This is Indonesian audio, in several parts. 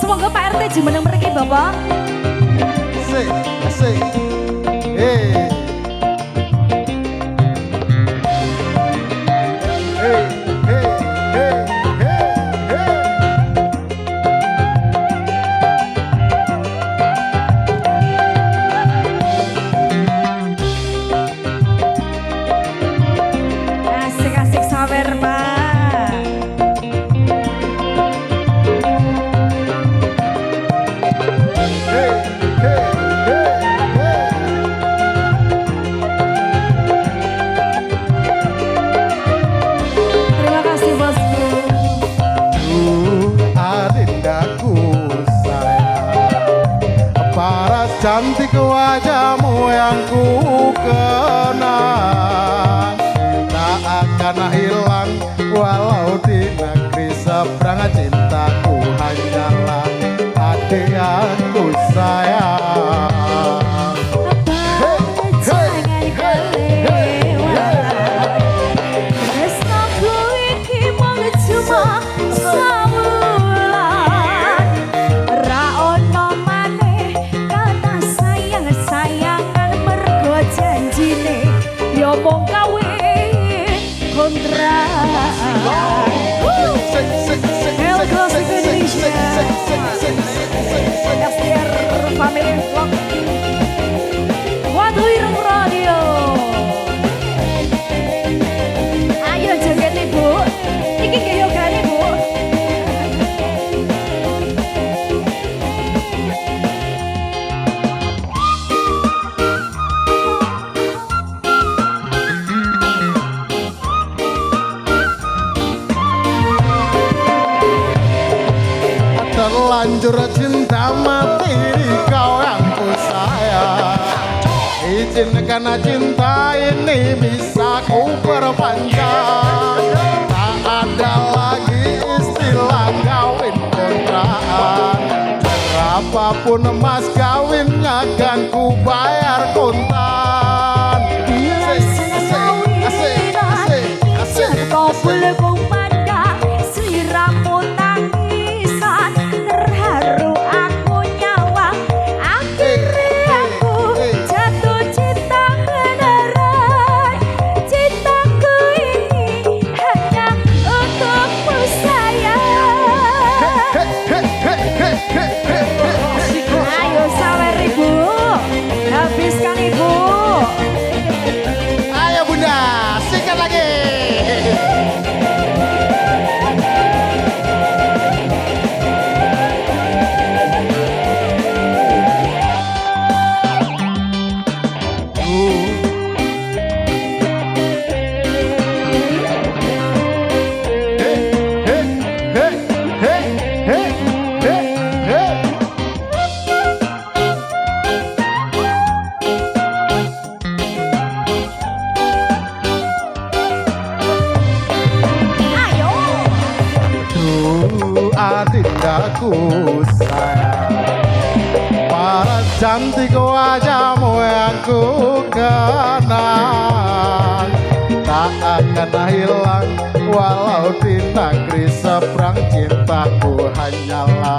Semoga Pak RT jumeneng mriki Bapak. Asik, asik. Hey. Hey, hey, hey, hey, hey. Asik-asik sawer Pak. Hey, hey, hey, hey. Terima kasih bosku. Adindaku sayang, paras cantik wajahmu yang ku kenang tak akan hilang walau di negeri seberang. Cintaku hanyalah adik yang ku sayang. Jangan kelewatan. Tresnaku iki mung cuma samulan. Ra ono maneh kata sayang-sayangan mergo janjine yo mung kawin kontrak. El Clasico Indonesia. FDR Family Vlog. Watu Ireng Radio. Ayo joget Ibu. Iki gayogane Bu. Terlanjur cinta mati di kau yang ku sayang. Izinkan cinta ini bisa ku perpanjang. Tak ada lagi istilah kawin kontrakan. Berapapun mas kawinnya kan ku bayar kontan. Kau boleh kumandang sliramu tangisan. Terharu aku nyawa. Akhirnya aku jatuh cinta beneran. Cintaku ini hanya untukmu sayang. Ayo sawer Ibu, habiskan Ibu. Ayo bunda, sikat lagi. Ayo. Adindaku sayang, paras cantik wajahmu yang ku kenang tak akan hilang walau di negeri seberang. Cintaku hanyalah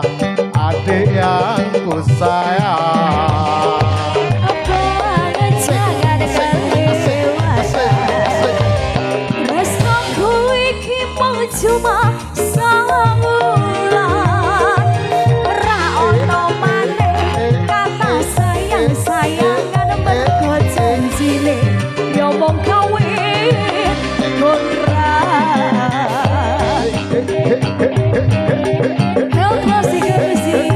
adik yang ku sayang. Jangan kelewatan. Tresnaku iki mung cuma samulan. Ra ono maneh kata sayang-sayangan mergo janjine yo mung kawin kontrak. El Clasico Musik.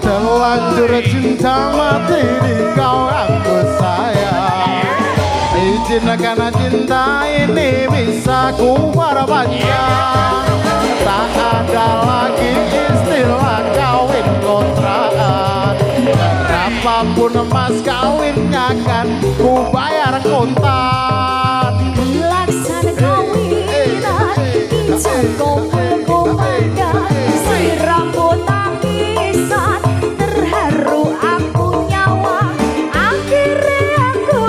Terlanjur cinta mati di kau yang ku sayang. Izinkan cinta ini bisa ku perpanjang. Tak ada lagi istilah kawin kontrakan. mas kawinnya kan ku bayar kontan. Laksana kawinan Injak kumpul komandan Siramu tangisan Terharu aku nyawa Akhirnya aku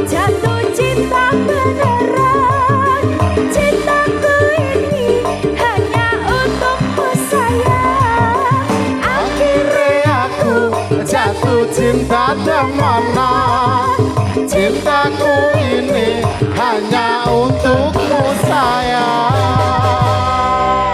jatuh cinta beneran Cintaku ini hanya untukmu sayang Akhirnya aku jatuh cinta temenan. Cintaku ini hanya